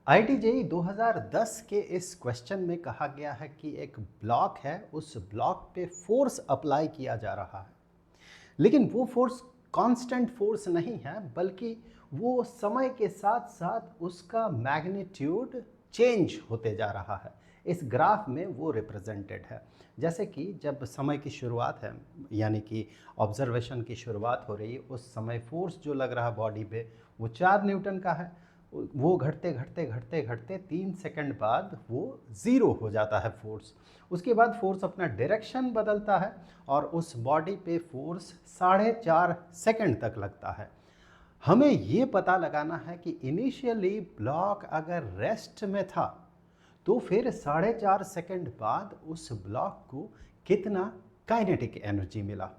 IIT-JEE 2010 के इस question में कहा गया है कि एक ब्लॉक है, उस ब्लॉक पे फोर्स अप्लाई किया जा रहा है, लेकिन वो फोर्स कांस्टेंट फोर्स नहीं है, बल्कि वो समय के साथ साथ उसका मैग्नीट्यूड चेंज होते जा रहा है। इस ग्राफ में वो रिप्रेजेंटेड है। जैसे कि जब समय की शुरुआत है, यानी कि ऑब्जर्वेशन की शुरुआत हो रही है, उस समय फोर्स जो लग रहा है बॉडी पे वो 4 न्यूटन का है। वो घटते घटते घटते घटते 3 सेकंड बाद वो ज़ीरो हो जाता है फोर्स। उसके बाद फोर्स अपना डायरेक्शन बदलता है और उस बॉडी पे फोर्स 4.5 सेकंड तक लगता है। हमें ये पता लगाना है कि इनिशियली ब्लॉक अगर रेस्ट में था तो फिर 4.5 सेकंड बाद उस ब्लॉक को कितना काइनेटिक एनर्जी मिला।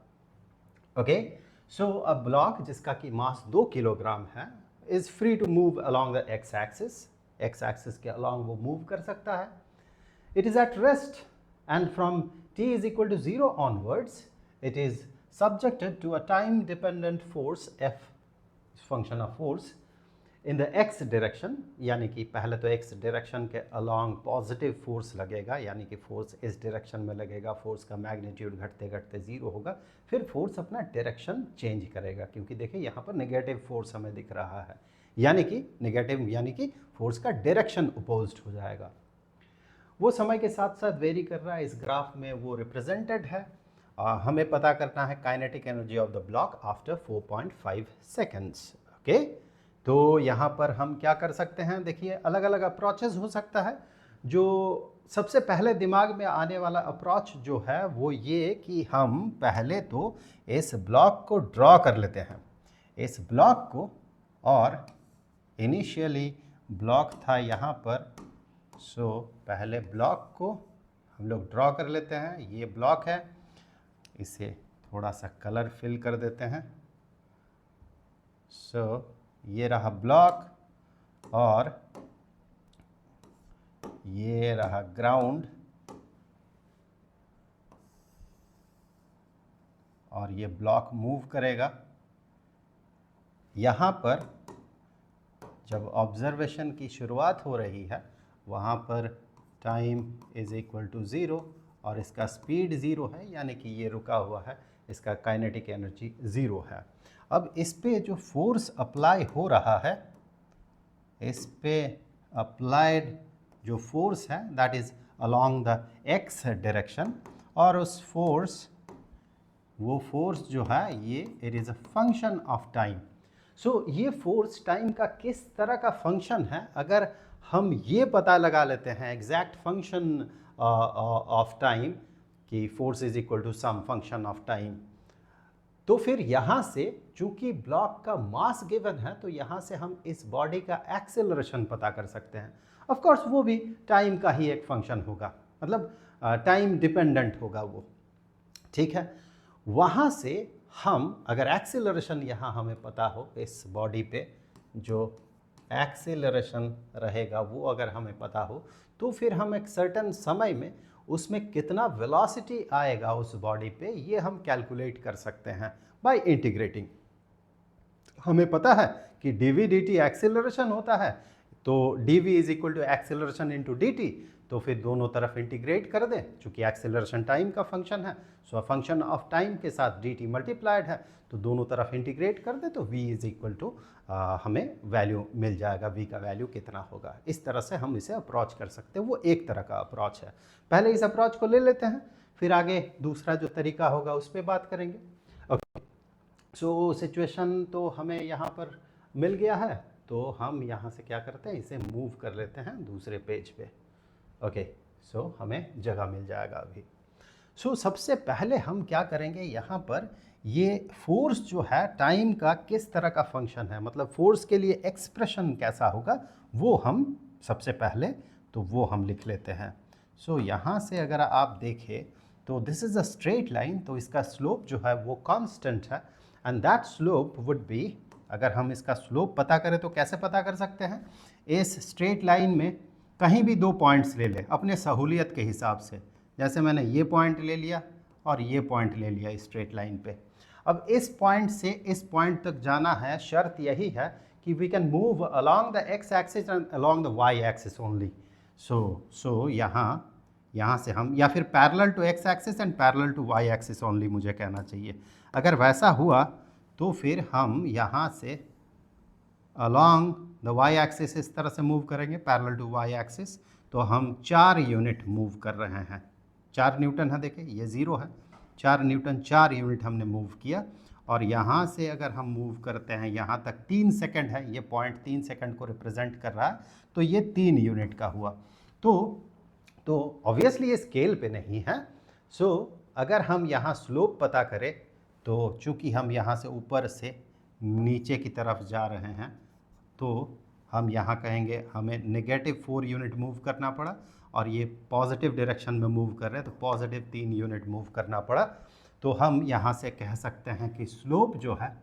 ओके, सो अ ब्लॉक जिसका कि मास 2 किलोग्राम है is free to move along the X axis के अलॉन्ग वो मूव कर सकता है। It is at rest, and from t is equal to 0 onwards, it is subjected to a time dependent force F, function of force, in the x direction, यानी कि पहले तो x direction के along positive force लगेगा, यानी कि force इस direction में लगेगा, फोर्स का मैग्नीट्यूड घटते घटते ज़ीरो होगा, फिर फोर्स अपना डायरेक्शन चेंज करेगा, क्योंकि देखिए यहाँ पर नेगेटिव फोर्स हमें दिख रहा है, यानी कि नेगेटिव यानी कि फोर्स का डायरेक्शन अपोज्ड हो जाएगा। वो समय के साथ साथ वेरी कर रहा है, इस ग्राफ में वो रिप्रेजेंटेड है। हमें पता करना है kinetic energy of the block after 4.5 seconds. Okay, तो यहाँ पर हम क्या कर सकते हैं, देखिए अलग अलग अप्रोचेस हो सकता है। जो सबसे पहले दिमाग में आने वाला अप्रोच जो है वो ये कि हम पहले तो इस ब्लॉक को ड्रॉ कर लेते हैं, इस ब्लॉक को, और इनिशियली ब्लॉक था यहाँ पर, सो पहले ब्लॉक को हम लोग ड्रॉ कर लेते हैं। ये ब्लॉक है, इसे थोड़ा सा कलर फिल कर देते हैं। सो ये रहा ब्लॉक और ये रहा ग्राउंड, और ये ब्लॉक मूव करेगा। यहाँ पर जब ऑब्जर्वेशन की शुरुआत हो रही है वहाँ पर टाइम इज इक्वल टू 0 और इसका स्पीड 0 है, यानी कि ये रुका हुआ है, इसका काइनेटिक एनर्जी 0 है। अब इस पे जो फोर्स अप्लाई हो रहा है, इस पे अप्लाइड जो फोर्स है that is along the X direction, और उस वो फोर्स जो है ये it is a function of time. So ये फोर्स टाइम का किस तरह का फंक्शन है, अगर हम ये पता लगा लेते हैं एग्जैक्ट फंक्शन ऑफ टाइम कि force is equal to some function of time, तो फिर यहाँ से चूंकि ब्लॉक का मास गिवन है तो यहाँ से हम इस बॉडी का एक्सेलरेशन पता कर सकते हैं। ऑफ कोर्स वो भी टाइम का ही एक फंक्शन होगा, मतलब टाइम डिपेंडेंट होगा वो, ठीक है। वहाँ से हम अगर एक्सेलरेशन यहाँ हमें पता हो, इस बॉडी पे जो एक्सेलरेशन रहेगा वो अगर हमें पता हो, तो फिर हम एक सर्टेन समय में उसमें कितना वेलोसिटी आएगा उस बॉडी पे ये हम कैलकुलेट कर सकते हैं बाय इंटीग्रेटिंग। हमें पता है कि dv dt एक्सेलरेशन होता है, तो dv is equal to acceleration into dt, तो फिर दोनों तरफ इंटीग्रेट कर दें, चूंकि एक्सेलरेशन टाइम का फंक्शन है, सो फंक्शन ऑफ टाइम के साथ dt मल्टीप्लाइड है, तो दोनों तरफ इंटीग्रेट कर दें तो v इज इक्वल टू हमें वैल्यू मिल जाएगा, v का वैल्यू कितना होगा। इस तरह से हम इसे अप्रोच कर सकते हैं, वो एक तरह का अप्रोच है। पहले इस अप्रोच को ले लेते हैं, फिर आगे दूसरा जो तरीका होगा उस पर बात करेंगे। ओके, सो सिचुएशन तो हमें यहाँ पर मिल गया है, तो हम यहाँ से क्या करते हैं, इसे मूव कर लेते हैं दूसरे पेज पे। ओके, सो हमें जगह मिल जाएगा अभी। सो सबसे पहले हम क्या करेंगे, यहाँ पर ये फोर्स जो है टाइम का किस तरह का फंक्शन है, मतलब फोर्स के लिए एक्सप्रेशन कैसा होगा, वो हम सबसे पहले तो वो हम लिख लेते हैं। सो यहाँ से अगर आप देखें तो this is a straight line, तो इसका स्लोप जो है वो कांस्टेंट है, and that slope would be, अगर हम इसका स्लोप पता करें तो कैसे पता कर सकते हैं, इस स्ट्रेट लाइन में कहीं भी 2 पॉइंट्स ले लें अपने सहूलियत के हिसाब से, जैसे मैंने ये पॉइंट ले लिया और ये पॉइंट ले लिया स्ट्रेट लाइन पे। अब इस पॉइंट से इस पॉइंट तक जाना है, शर्त यही है कि we can move along the X axis and along the Y axis only. So यहाँ से हम, या फिर parallel to X axis and parallel to Y axis only मुझे कहना चाहिए। अगर वैसा हुआ तो फिर हम यहाँ से अलोंग द वाई एक्सिस इस तरह से मूव करेंगे पैरेलल टू वाई एक्सिस, तो हम 4 यूनिट मूव कर रहे हैं। 4 न्यूटन है, देखिए ये 0 है, 4 न्यूटन 4 यूनिट हमने मूव किया। और यहाँ से अगर हम मूव करते हैं यहाँ तक 3 सेकंड है, ये पॉइंट 3 सेकंड को रिप्रेजेंट कर रहा है, तो ये 3 यूनिट का हुआ। तो ऑब्वियसली ये स्केल पे नहीं है। सो अगर हम यहाँ स्लोप पता करें तो चूँकि हम यहाँ से ऊपर से नीचे की तरफ जा रहे हैं, तो हम यहाँ कहेंगे हमें -4 यूनिट मूव करना पड़ा, और ये पॉजिटिव डायरेक्शन में मूव कर रहे हैं तो पॉजिटिव 3 यूनिट मूव करना पड़ा। तो हम यहाँ से कह सकते हैं कि स्लोप जो है,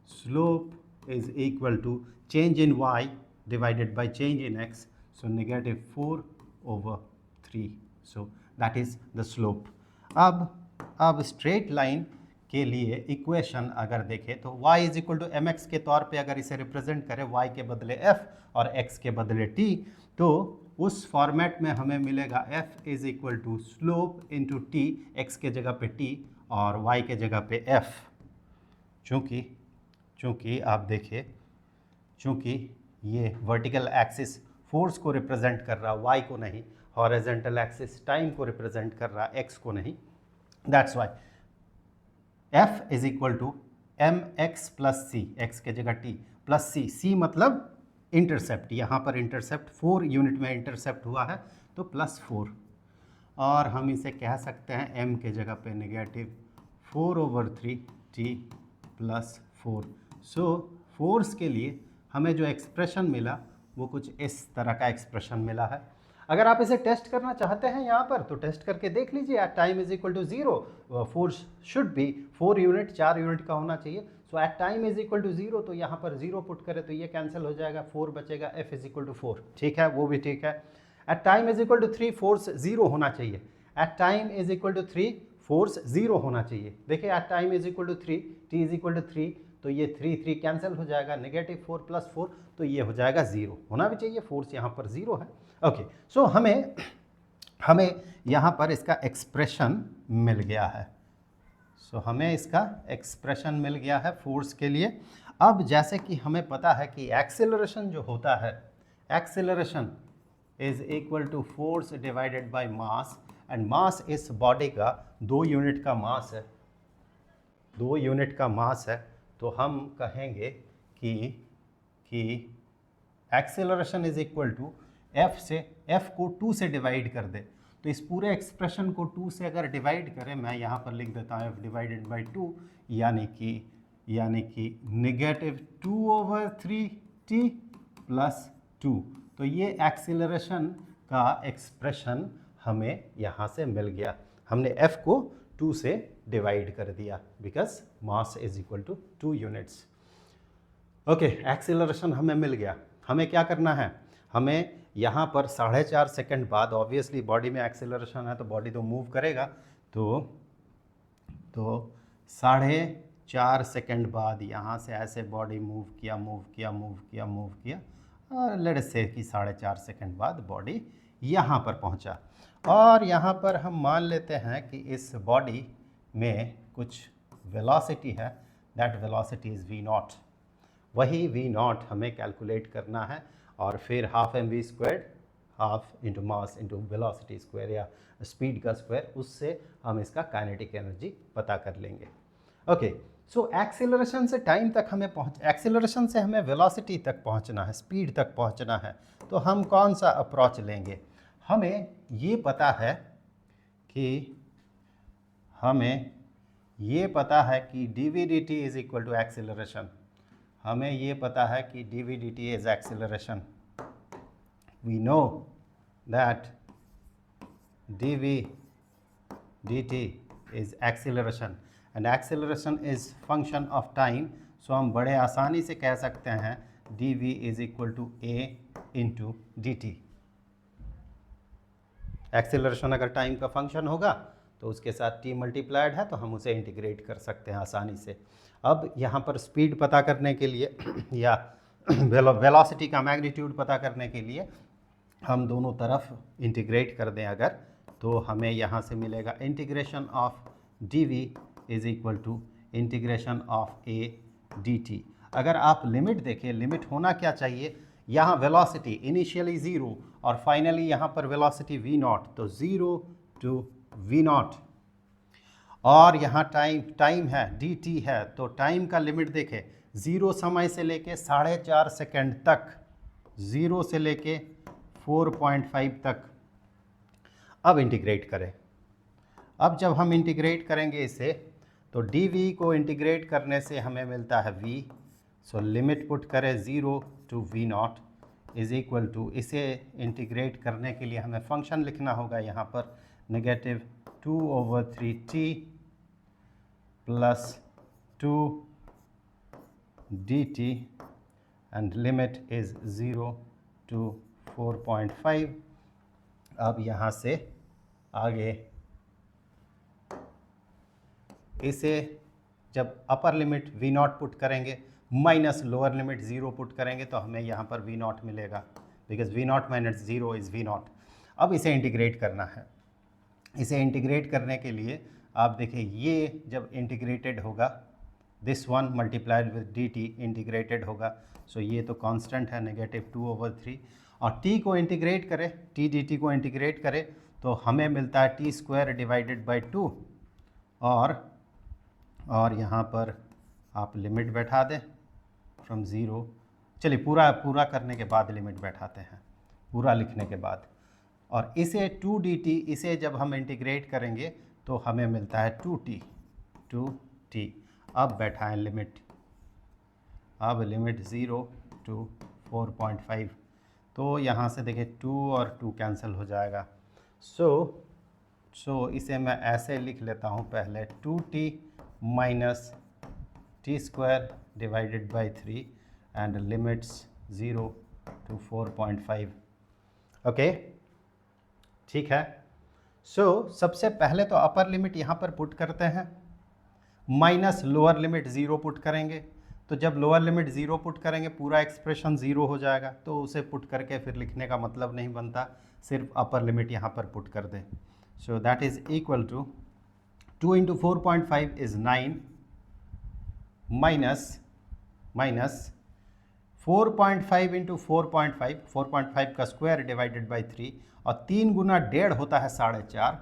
slope is equal to change in y divided by change in x, so -4/3, so that is the slope. अब स्ट्रेट लाइन के लिए इक्वेशन अगर देखें तो y is equal to mx के तौर पे अगर इसे रिप्रेजेंट करें, y के बदले f और x के बदले t, तो उस फॉर्मेट में हमें मिलेगा f is equal to slope into t, x के जगह पे t और y के जगह पे f। चूँकि आप देखिए, चूँकि ये वर्टिकल एक्सिस फोर्स को रिप्रेजेंट कर रहा, y को नहीं, हॉरिजॉन्टल एक्सिस टाइम को रिप्रेजेंट कर रहा, x को नहीं, that's why f is equal to mx plus C, X के जगह t प्लस सी, सी मतलब इंटरसेप्ट, यहाँ पर इंटरसेप्ट 4 यूनिट में इंटरसेप्ट हुआ है तो +4, और हम इसे कह सकते हैं m के जगह पे -4/3 t + 4। सो फोर्स के लिए हमें जो एक्सप्रेशन मिला वो कुछ इस तरह का एक्सप्रेशन मिला है। अगर आप इसे टेस्ट करना चाहते हैं यहाँ पर तो टेस्ट करके देख लीजिए। At time is equal to 0 force should be 4 unit, 4 unit का होना चाहिए। So at time is equal to 0, तो यहाँ पर 0 पुट करें तो ये कैंसिल हो जाएगा, 4 बचेगा, f इज इक्वल टू 4, ठीक है, वो भी ठीक है। At time is equal to 3 force 0 होना चाहिए, at time is equal to 3 force 0 होना चाहिए। देखिए at time is equal to 3, t is equal to 3, तो ये 3 कैंसिल हो जाएगा, -4 + 4, तो ये हो जाएगा 0, होना भी चाहिए, फोर्स यहाँ पर 0 है। ओके, सो हमें यहाँ पर इसका एक्सप्रेशन मिल गया है। सो हमें इसका एक्सप्रेशन मिल गया है फोर्स के लिए। अब जैसे कि हमें पता है कि एक्सेलरेशन जो होता है, acceleration is equal to force divided by mass, and mass इस बॉडी का 2 यूनिट का मास है, 2 यूनिट का मास है, तो हम कहेंगे कि acceleration is equal to f को 2 से डिवाइड कर दे, तो इस पूरे एक्सप्रेशन को 2 से अगर डिवाइड करें, मैं यहाँ पर लिख देता हूँ f डिवाइडेड बाई 2, यानी कि -2/3 t + 2, तो ये एक्सेलरेशन का एक्सप्रेशन हमें यहाँ से मिल गया। हमने f को 2 से डिवाइड कर दिया because mass is equal to 2 units. Okay, acceleration हमें मिल गया। हमें क्या करना है, हमें यहाँ पर 4.5 सेकंड बाद, ऑब्वियसली बॉडी में एक्सेलरेशन है तो बॉडी तो मूव करेगा, तो 4.5 सेकंड बाद यहाँ से ऐसे बॉडी मूव किया, और लेट्स से कि 4.5 सेकंड बाद बॉडी यहाँ पर पहुँचा, और यहाँ पर हम मान लेते हैं कि इस बॉडी में कुछ वेलोसिटी है, दैट वेलोसिटी इज़ v0। वही v0 हमें कैलकुलेट करना है, और फिर ½ into mass into velocity square या स्पीड का स्क्वायर, उससे हम इसका काइनेटिक एनर्जी पता कर लेंगे। ओके, सो एक्सेलरेशन से टाइम तक हमें एक्सेलरेशन से हमें वेलोसिटी तक पहुंचना है, स्पीड तक पहुंचना है, तो हम कौन सा अप्रोच लेंगे। हमें ये पता है कि dv/dt is equal to acceleration, हमें ये पता है कि dv/dt is acceleration. We know that dv/dt is acceleration and acceleration is function of time, so हम बड़े आसानी से कह सकते हैं dv is equal to a into dt। Acceleration अगर टाइम का फंक्शन होगा तो उसके साथ t मल्टीप्लाइड है, तो हम उसे इंटीग्रेट कर सकते हैं आसानी से। अब यहाँ पर स्पीड पता करने के लिए या वेलोसिटी का मैग्नीट्यूड पता करने के लिए हम दोनों तरफ इंटीग्रेट कर दें अगर, तो हमें यहाँ से मिलेगा integration of D V is equal to integration of A D T. अगर आप लिमिट देखें, लिमिट होना क्या चाहिए, यहाँ वेलोसिटी इनिशियली ज़ीरो और फाइनली यहाँ पर वेलोसिटी वी नॉट, तो ज़ीरो टू वी नॉट, और यहाँ टाइम है डी टी है, तो टाइम का लिमिट देखें, ज़ीरो समय से लेके 4.5 सेकेंड तक, ज़ीरो से लेके 4.5 तक। अब इंटीग्रेट करें। अब जब हम इंटीग्रेट करेंगे इसे, तो डी वी को इंटीग्रेट करने से हमें मिलता है v, सो लिमिट पुट करें 0 to V naught is equal to, इसे इंटीग्रेट करने के लिए हमें फंक्शन लिखना होगा यहाँ पर -2/3t plus 2 dt and limit is 0 to 4.5। अब यहाँ से आगे इसे जब upper limit V naught put करेंगे माइनस लोअर लिमिट 0 पुट करेंगे तो हमें यहाँ पर वी नॉट मिलेगा, because V naught minus 0 is V naught. अब इसे इंटीग्रेट करना है। इसे इंटीग्रेट करने के लिए आप देखिए, ये जब इंटीग्रेटेड होगा, this one multiplied with D T integrated होगा, सो ये तो कांस्टेंट है -2/3, और t को इंटीग्रेट करें, t dt को इंटीग्रेट करें तो हमें मिलता है t² डिवाइडेड बाई 2, और यहाँ पर आप लिमिट बैठा दें फ्रॉम 0, चलिए पूरा करने के बाद लिमिट बैठाते हैं, पूरा लिखने के बाद, और इसे 2 dt, इसे जब हम इंटीग्रेट करेंगे तो हमें मिलता है 2t। अब बैठाएं लिमिट, अब लिमिट 0 टू 4.5, तो यहाँ से देखिए 2 और 2 कैंसिल हो जाएगा। सो इसे मैं ऐसे लिख लेता हूँ, पहले 2t minus t² divided by 3 and limits 0 to 4.5। Okay, ठीक है। सबसे पहले तो अपर लिमिट यहाँ पर पुट करते हैं, माइनस लोअर लिमिट 0 पुट करेंगे, तो जब लोअर लिमिट 0 पुट करेंगे पूरा एक्सप्रेशन 0 हो जाएगा, तो उसे पुट करके फिर लिखने का मतलब नहीं बनता, सिर्फ अपर लिमिट यहाँ पर पुट कर दें। So that is equal to 2 into 4.5 is 9 minus 4.5 into 4.5 का स्क्वायर डिवाइडेड बाई 3, और 3 गुना 1.5 होता है 4.5,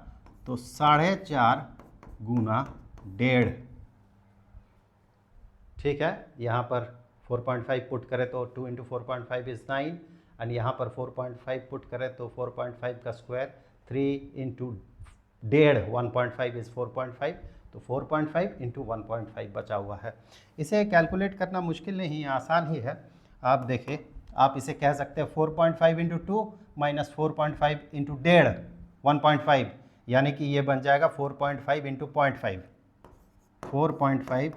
तो 4.5 गुना 1.5, ठीक है। यहाँ पर 4.5 पुट करें तो 2 इंटू 4.5 इज़ 9, एंड यहाँ पर 4.5 पुट करें तो 4.5 का स्क्वायर, 3 इंटू 1.5 1.5 इज़ 4.5, तो 4.5 इंटू 1.5 बचा हुआ है। इसे कैलकुलेट करना मुश्किल नहीं है, आसान ही है। आप देखें, आप इसे कह सकते हैं 4.5 इंटू 2 माइनस 4.5 इंटू 1.5 1.5, यानी कि ये बन जाएगा 4.5 इंटू 0.5, 4.5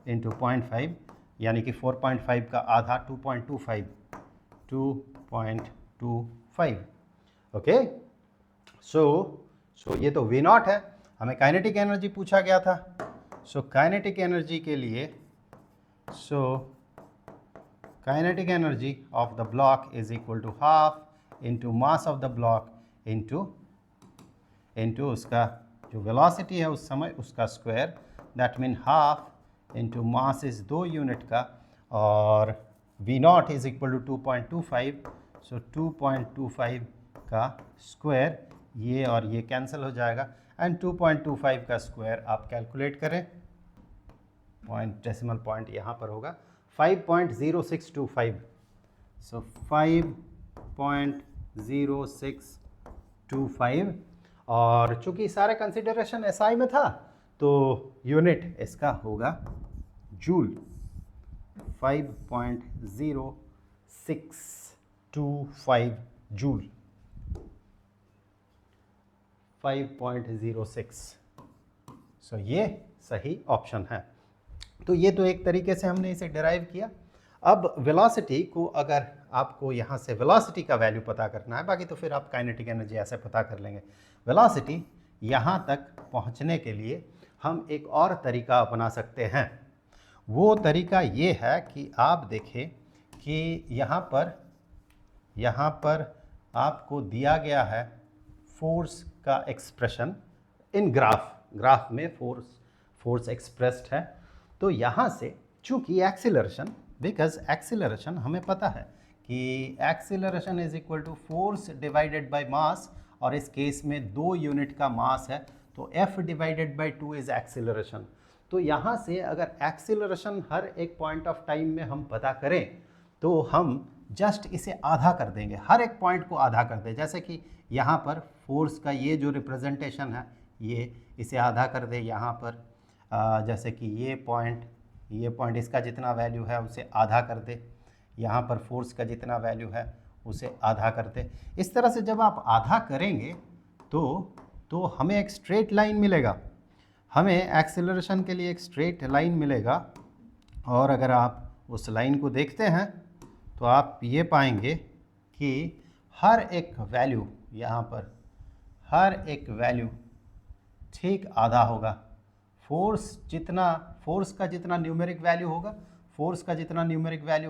इंटू 0.5, यानी कि 4.5 का आधा 2.25, ओके। सो ये तो वी नॉट है, हमें काइनेटिक एनर्जी पूछा गया था। सो काइनेटिक एनर्जी के लिए, kinetic energy of the block is equal to half into mass of the block into उसका जो वेलोसिटी है उस समय उसका square, that mean half into mass is 2 unit का, और V naught is equal to 2.25, so 2.25 का स्क्वायर, ये और ये कैंसिल हो जाएगा, एंड 2.25 का स्क्वायर आप कैलकुलेट करें, डेसिमल पॉइंट यहाँ पर होगा 5.0625, सो 5.0625, और चूंकि सारे कंसिडरेशन एसआई में था तो यूनिट इसका होगा जूल, 5.0625 जूल, 5.06। सो ये सही ऑप्शन है। तो ये तो एक तरीके से हमने इसे डिराइव किया। अब वेलोसिटी को, अगर आपको यहाँ से वेलोसिटी का वैल्यू पता करना है, बाकी तो फिर आप काइनेटिक एनर्जी ऐसे पता कर लेंगे। वेलोसिटी यहाँ तक पहुँचने के लिए हम एक और तरीका अपना सकते हैं। वो तरीका ये है कि आप देखें कि यहाँ पर आपको दिया गया है फोर्स का एक्सप्रेशन इन ग्राफ में फोर्स एक्सप्रेस्ड है। तो यहाँ से चूंकि एक्सीलरेशन, बिकॉज एक्सीलरेशन हमें पता है कि acceleration is equal to force divided by mass, और इस केस में 2 यूनिट का मास है तो F divided by 2 is acceleration. तो यहाँ से अगर एक्सीलरेशन हर एक पॉइंट ऑफ टाइम में हम पता करें तो हम जस्ट इसे आधा कर देंगे, हर एक पॉइंट को आधा कर दें। जैसे कि यहाँ पर फोर्स का ये जो रिप्रेजेंटेशन है ये, इसे आधा कर दे यहाँ पर, जैसे कि ये पॉइंट इसका जितना वैल्यू है उसे आधा कर दे, यहाँ पर फोर्स का जितना वैल्यू है उसे आधा कर दे। इस तरह से जब आप आधा करेंगे तो हमें एक स्ट्रेट लाइन मिलेगा, हमें एक्सेलरेशन के लिए एक स्ट्रेट लाइन मिलेगा। और अगर आप उस लाइन को देखते हैं तो आप ये पाएंगे कि हर एक वैल्यू यहाँ पर, हर एक वैल्यू ठीक आधा होगा। फोर्स का जितना न्यूमेरिक वैल्यू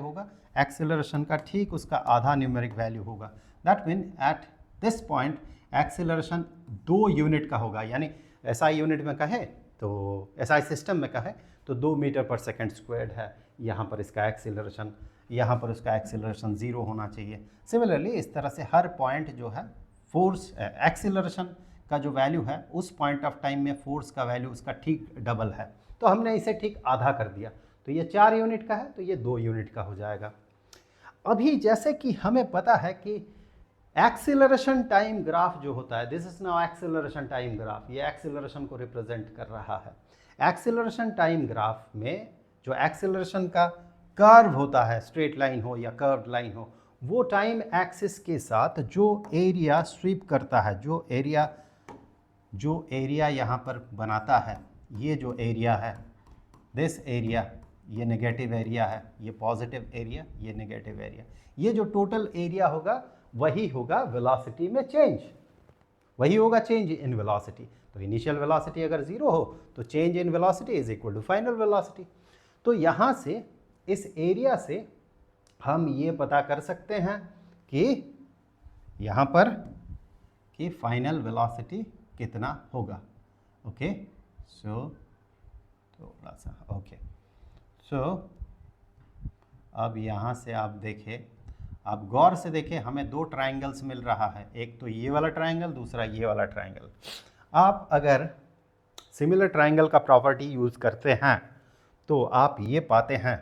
होगा, एक्सेलरेशन का ठीक उसका आधा न्यूमेरिक वैल्यू होगा। That mean at this point acceleration 2 unit का होगा, यानी एसआई यूनिट में कहे तो एसआई सिस्टम में कहे तो 2 मीटर पर सेकेंड स्क्वायर्ड है। यहाँ पर इसका एक्सेलरेशन, यहाँ पर उसका एक्सेलरेशन 0 होना चाहिए। सिमिलरली इस तरह से हर पॉइंट जो है फोर्स एक्सेलरेशन का जो वैल्यू है उस पॉइंट ऑफ टाइम में फोर्स का वैल्यू उसका ठीक डबल है। तो हमने इसे ठीक आधा कर दिया, तो ये 4 यूनिट का है तो ये 2 यूनिट का हो जाएगा। अभी जैसे कि हमें पता है कि एक्सेलरेशन टाइम ग्राफ जो होता है, this is now acceleration time graph, ये एक्सेलरेशन को रिप्रेजेंट कर रहा है। एक्सेलरेशन टाइम ग्राफ में जो एक्सेलरेशन का कर्व होता है, स्ट्रेट लाइन हो या कर्व्ड लाइन हो, वो टाइम एक्सिस के साथ जो एरिया स्वीप करता है, जो एरिया यहाँ पर बनाता है, ये जो एरिया है, दिस एरिया, ये नेगेटिव एरिया है, ये पॉजिटिव एरिया, ये नेगेटिव एरिया, ये जो टोटल एरिया होगा वही होगा वेलोसिटी में चेंज, वही होगा चेंज इन वेलोसिटी। तो इनिशियल वेलोसिटी अगर 0 हो तो change in velocity is equal to final velocity. तो यहाँ से इस एरिया से हम ये पता कर सकते हैं कि यहाँ पर कि फाइनल वेलोसिटी कितना होगा। ओके, सो थोड़ा सा ओके, सो अब यहाँ से आप देखें, आप गौर से देखें, हमें 2 ट्रायंगल्स मिल रहा है, एक तो ये वाला ट्रायंगल, दूसरा ये वाला ट्रायंगल। आप अगर सिमिलर ट्रायंगल का प्रॉपर्टी यूज़ करते हैं तो आप ये पाते हैं,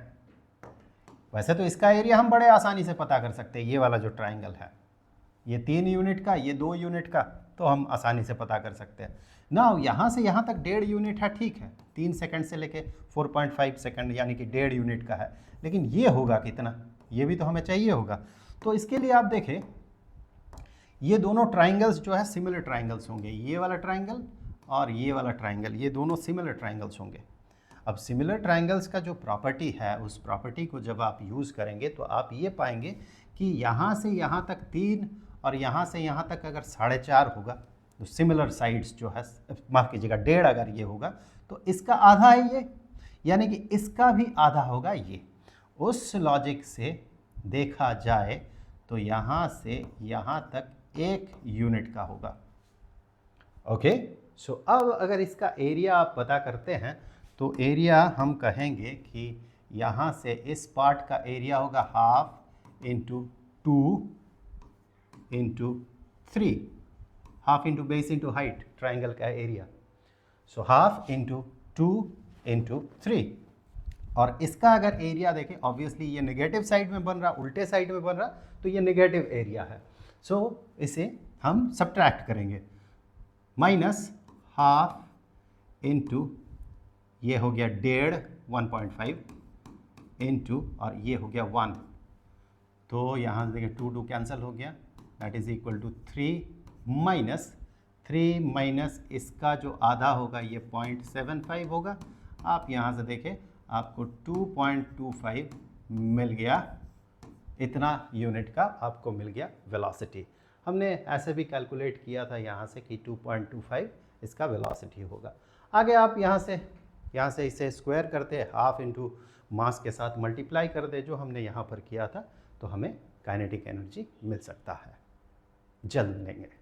वैसे तो इसका एरिया हम बड़े आसानी से पता कर सकते हैं, ये वाला जो ट्रायंगल है ये 3 यूनिट का, ये 2 यूनिट का, तो हम आसानी से पता कर सकते हैं ना। यहाँ से यहाँ तक 1.5 यूनिट है, ठीक है, 3 सेकंड से लेके 4.5 सेकंड यानी कि 1.5 यूनिट का है, लेकिन ये होगा कितना, ये भी तो हमें चाहिए होगा। तो इसके लिए आप देखें, ये दोनों ट्राइंगल्स जो है सिमिलर ट्राइंगल्स होंगे, ये वाला ट्राइंगल और ये वाला ट्राइंगल, ये दोनों सिमिलर ट्राइंगल्स होंगे। अब सिमिलर ट्राइंगल्स का जो प्रॉपर्टी है, उस प्रॉपर्टी को जब आप यूज़ करेंगे तो आप ये पाएंगे कि यहाँ से यहाँ तक 3 और यहाँ से यहाँ तक अगर 4.5 होगा तो सिमिलर साइड्स जो है, माफ़ कीजिएगा 1.5 अगर ये होगा तो इसका आधा है ये, यानी कि इसका भी आधा होगा ये। उस लॉजिक से देखा जाए तो यहाँ से यहाँ तक 1 यूनिट का होगा। ओके, सो अब अगर इसका एरिया आप पता करते हैं तो एरिया हम कहेंगे कि यहाँ से इस पार्ट का एरिया होगा 1/2 into 2 into 3, 1/2 into base into height, triangle का एरिया। सो 1/2 इंटू 2 इंटू 3। और इसका अगर एरिया देखें, ऑब्वियसली ये नेगेटिव साइड में बन रहा, उल्टे साइड में बन रहा, तो ये नेगेटिव एरिया है। सो इसे हम सब्ट्रैक्ट करेंगे, -1/2 इंटू ये हो गया 1.5, 1.5 इंटू और ये हो गया 1, तो यहाँ से देखिए 2 कैंसिल हो गया, that is equal to 3 minus इसका जो आधा होगा ये 0.75 होगा। आप यहाँ से देखें आपको 2.25 मिल गया, इतना यूनिट का आपको मिल गया वेलोसिटी। हमने ऐसे भी कैलकुलेट किया था यहाँ से कि 2.25 इसका वेलोसिटी होगा। आगे आप यहाँ से इसे स्क्वायर करते, हाफ इंटू मास के साथ मल्टीप्लाई कर दे, जो हमने यहाँ पर किया था, तो हमें काइनेटिक एनर्जी मिल सकता है। जल्द मिलेंगे।